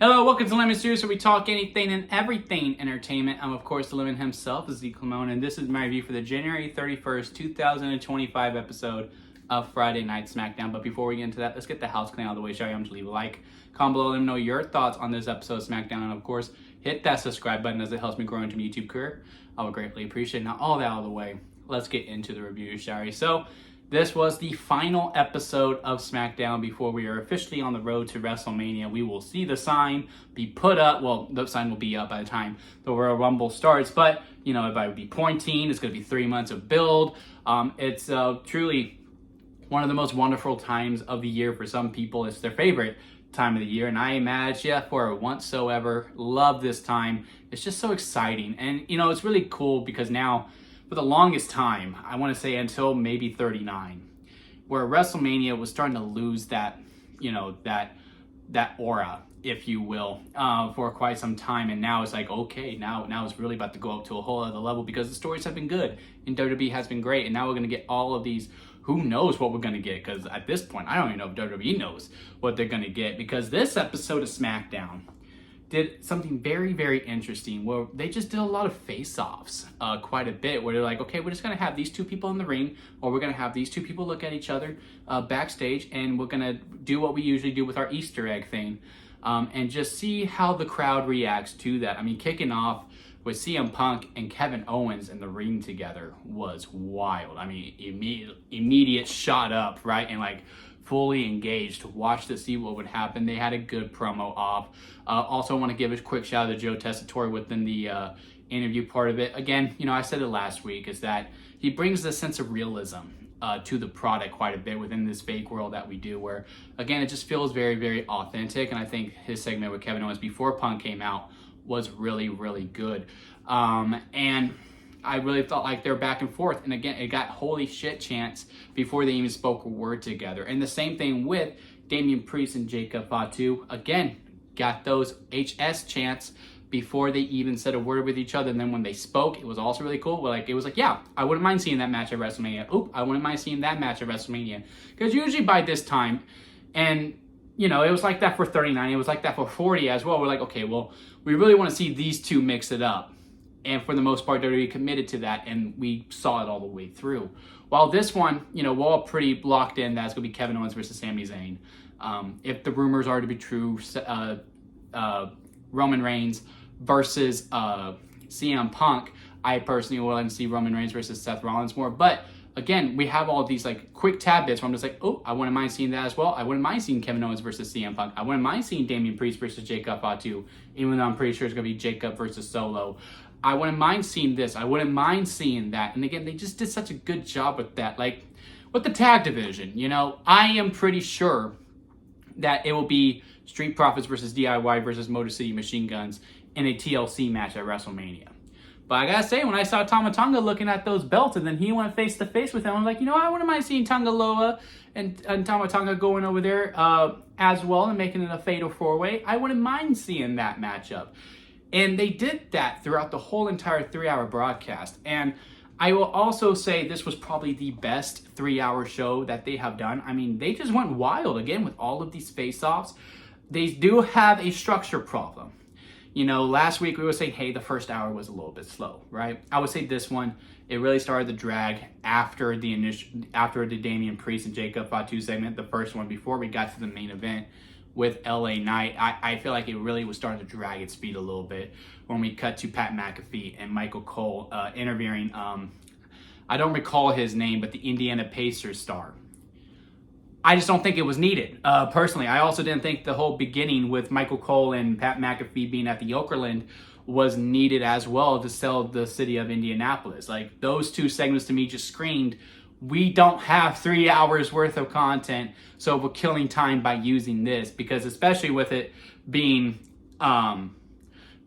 Hello, welcome to Lemon Series, where we talk anything and everything entertainment. I'm, of course, the Lemon himself, Zeke Lamone, and this is my review for the January 31st, 2025 episode of Friday Night SmackDown. But before we get into that, let's get the house clean out of the way. Shall you leave a like, comment below, let me know your thoughts on this episode of SmackDown, and of course, hit that subscribe button as it helps me grow into my YouTube career. I would greatly appreciate it. Now, all that out of the way, let's get into the review, shall we? So, this was the final episode of SmackDown before we are officially on the road to WrestleMania. We will see the sign be put up. Well, the sign will be up by the time the Royal Rumble starts. But, you know, if I would be pointing, it's going to be 3 months of build. It's truly one of the most wonderful times of the year for some people. It's their favorite time of the year. And I imagine, for whatsoever, love this time. It's just so exciting. And, you know, it's really cool because now, for the longest time, I want to say until maybe 39, where WrestleMania was starting to lose that, you know, that aura, if you will, for quite some time. And now it's like, okay, now it's really about to go up to a whole other level because the stories have been good and WWE has been great. And now we're going to get all of these. Who knows what we're going to get? Because at this point, I don't even know if WWE knows what they're going to get, because this episode of SmackDown did something very, very interesting where they just did a lot of face-offs quite a bit, where they're like, okay, we're just going to have these two people in the ring, or we're going to have these two people look at each other backstage, and we're going to do what we usually do with our Easter egg thing, and just see how the crowd reacts to that. I mean, kicking off with CM Punk and Kevin Owens in the ring together was wild. I mean, immediate shot up, right? And like, fully engaged to watch to see what would happen. They had a good promo off. Also want to give a quick shout out to Joe Tessitore within the interview part of it. Again, you know, I said it last week, is that he brings this sense of realism to the product quite a bit within this fake world that we do, where, again, it just feels very, very authentic. And I think his segment with Kevin Owens before Punk came out was really, really good. And I really felt like they're back and forth. And again, it got holy shit chants before they even spoke a word together. And the same thing with Damian Priest and Jacob Fatu. Again, got those HS chants before they even said a word with each other. And then when they spoke, it was also really cool. Like, it was like, yeah, I wouldn't mind seeing that match at WrestleMania. Oop, I wouldn't mind seeing that match at WrestleMania. Because usually by this time, and you know, it was like that for 39. It was like that for 40 as well. We're like, okay, well, we really want to see these two mix it up. And for the most part, WWE committed to that, and we saw it all the way through. While this one, you know, we're all pretty locked in that it's going to be Kevin Owens versus Sami Zayn. If the rumors are to be true, Roman Reigns versus CM Punk, I personally would like to see Roman Reigns versus Seth Rollins more. But again, we have all these like quick tab bits where I'm just like, oh, I wouldn't mind seeing that as well. I wouldn't mind seeing Kevin Owens versus CM Punk. I wouldn't mind seeing Damian Priest versus Jacob Fatu, even though I'm pretty sure it's going to be Jacob versus Solo. I wouldn't mind seeing this. I wouldn't mind seeing that. And again, they just did such a good job with that. Like, with the tag division, you know, I am pretty sure that it will be Street Profits versus DIY versus Motor City Machine Guns in a TLC match at WrestleMania. But I gotta say, when I saw Tama Tonga looking at those belts, and then he went face to face with them, I'm like, you know, I wouldn't mind seeing Tonga Loa and Tama Tonga going over there as well and making it a fatal four-way. I wouldn't mind seeing that matchup. And they did that throughout the whole entire 3-hour broadcast. And I will also say this was probably the best 3-hour show that they have done. I mean, they just went wild, again, with all of these face-offs. They do have a structure problem. You know, last week we were saying, hey, the first hour was a little bit slow, right? I would say this one, it really started to drag after the Damian Priest and Jacob Fatu segment, the first one, before we got to the main event with LA Knight. I feel like it really was starting to drag its feet a little bit when we cut to Pat McAfee and Michael Cole interviewing, I don't recall his name, but the Indiana Pacers star. I just don't think it was needed, personally. I also didn't think the whole beginning with Michael Cole and Pat McAfee being at the Okerlund was needed as well to sell the city of Indianapolis. Like, those two segments to me just screamed, we don't have 3 hours worth of content, so we're killing time by using this. Because especially with it being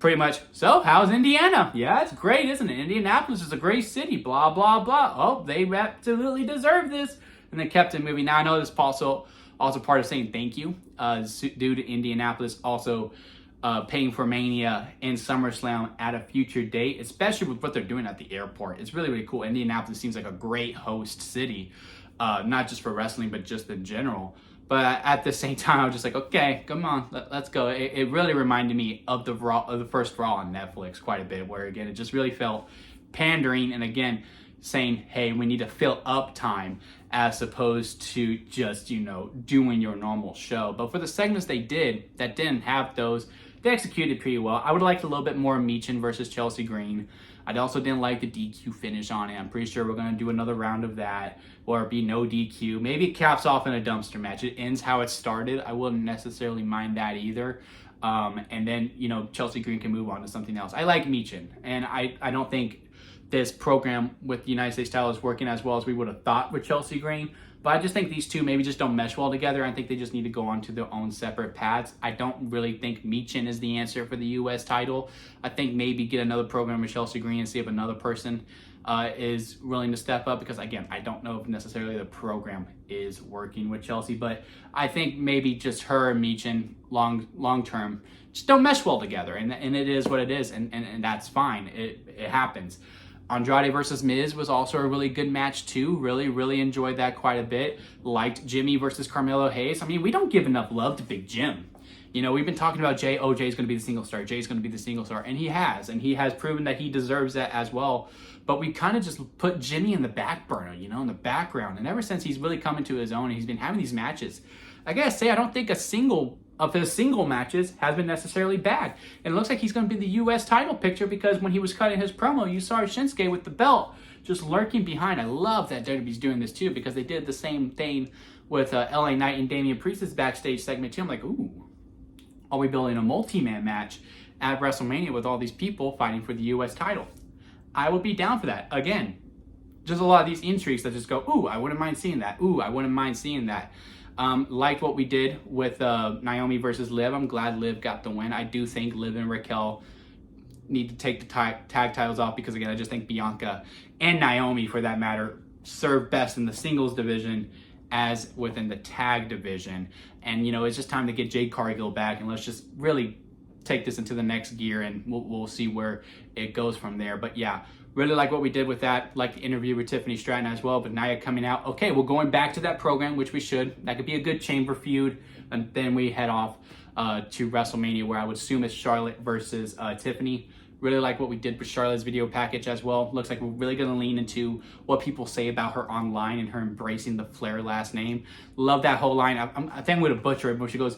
pretty much, so how's Indiana? Yeah, it's great, isn't it? Indianapolis is a great city, blah, blah, blah. Oh, they absolutely deserve this. And they kept it moving. Now, I know this is also part of saying thank you due to Indianapolis also paying for Mania and SummerSlam at a future date, especially with what they're doing at the airport. It's really, really cool. Indianapolis seems like a great host city, not just for wrestling, but just in general. But at the same time, I was just like, okay, come on, let's go. It really reminded me of the first Raw on Netflix quite a bit, where again, it just really felt pandering, and again, saying, hey, we need to fill up time as opposed to just, doing your normal show. But for the segments they did that didn't have those, they executed pretty well. I would have liked a little bit more Michin versus Chelsea Green. I also didn't like the DQ finish on it. I'm pretty sure we're going to do another round of that, or be no DQ. Maybe it caps off in a dumpster match. It ends how it started. I wouldn't necessarily mind that either. And then, Chelsea Green can move on to something else. I like Michin, and I don't think this program with the United States title is working as well as we would have thought with Chelsea Green. But I just think these two maybe just don't mesh well together. I think they just need to go on to their own separate paths. I don't really think Michin is the answer for the U.S. title. I think maybe get another program with Chelsea Green and see if another person is willing to step up. Because, again, I don't know if necessarily the program is working with Chelsea. But I think maybe just her and Michin long term just don't mesh well together. And it is what it is. And that's fine. It happens. Andrade versus Miz was also a really good match too. Really enjoyed that quite a bit. Liked Jimmy versus Carmelo Hayes. I mean, we don't give enough love to Big Jim. We've been talking about Jay. Oh, Jay's going to be the single star. Jay's going to be the single star. And he has proven that he deserves that as well. But we kind of just put Jimmy in the back burner, in the background. And ever since he's really come into his own and he's been having these matches, I gotta say, I don't think a single of his single matches has been necessarily bad. And it looks like he's going to be the U.S. title picture, because when he was cutting his promo, you saw Shinsuke with the belt just lurking behind. I love that WWE's doing this too, because they did the same thing with LA Knight and Damian Priest's backstage segment too. I'm like, ooh, are we building a multi-man match at WrestleMania with all these people fighting for the U.S. title? I would be down for that. Again, just a lot of these intrigues that just go, ooh, I wouldn't mind seeing that. Ooh, I wouldn't mind seeing that. Liked what we did with Naomi versus Liv. I'm glad Liv got the win. I do think Liv and Raquel need to take the tag titles off, because, again, I just think Bianca and Naomi, for that matter, serve best in the singles division as within the tag division. And, it's just time to get Jade Cargill back, and let's just really take this into the next gear, and we'll see where it goes from there. But, yeah, really like what we did with that. Like the interview with Tiffany Stratton as well. But Nia coming out. Okay, we're going back to that program, which we should. That could be a good chamber feud. And then we head off to WrestleMania, where I would assume it's Charlotte versus Tiffany. Really like what we did with Charlotte's video package as well. Looks like we're really going to lean into what people say about her online and her embracing the Flair last name. Love that whole line. I think I'm going to butcher it, but she goes,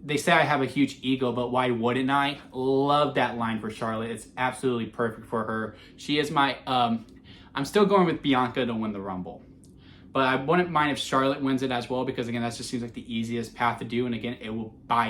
they say I have a huge ego, but why wouldn't I? Love that line for Charlotte. It's absolutely perfect for her. She is my, I'm still going with Bianca to win the Rumble. But I wouldn't mind if Charlotte wins it as well, because, again, that just seems like the easiest path to do. And, again, it will buy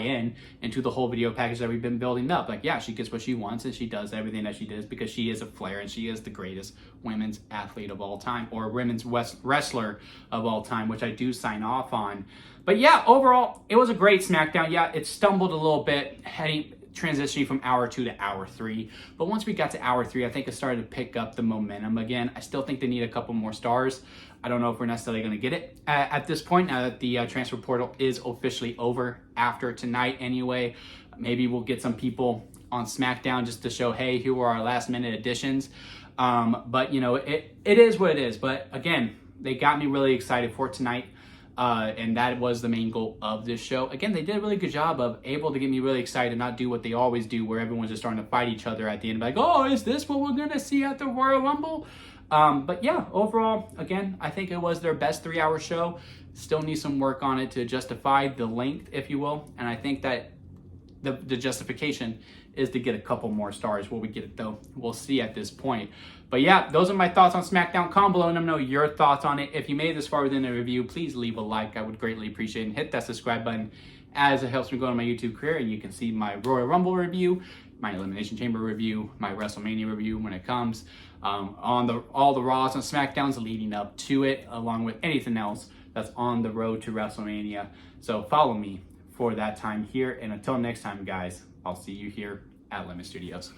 into the whole video package that we've been building up. Like, yeah, she gets what she wants, and she does everything that she does because she is a Flair, and she is the greatest women's athlete of all time, or women's wrestler of all time, which I do sign off on. But, yeah, overall, it was a great SmackDown. Yeah, it stumbled a little bit transitioning from hour 2 to hour 3. But once we got to hour 3, I think it started to pick up the momentum again. I still think they need a couple more stars. I don't know if we're necessarily going to get it at this point, now that the transfer portal is officially over after tonight anyway. Maybe we'll get some people on SmackDown just to show, hey, here were our last minute additions. But, it is what it is. But, again, they got me really excited for tonight. And that was the main goal of this show. Again, they did a really good job of able to get me really excited and not do what they always do, where everyone's just starting to fight each other at the end. Like, oh, is this what we're going to see at the Royal Rumble? But yeah, overall, again, I think it was their best 3-hour show. Still need some work on it to justify the length, if you will. And I think that the justification is to get a couple more stars. Will we get it, though? We'll see at this point. But yeah, those are my thoughts on SmackDown. Comment below and let me know your thoughts on it. If you made it this far within the review, please leave a like. I would greatly appreciate it. And hit that subscribe button, as it helps me grow in my YouTube career. And you can see my Royal Rumble review, my Elimination Chamber review, my WrestleMania review when it comes, on all the Raws and SmackDowns leading up to it, along with anything else that's on the road to WrestleMania. So follow me for that time here. And until next time, guys, I'll see you here at Lemon Studios.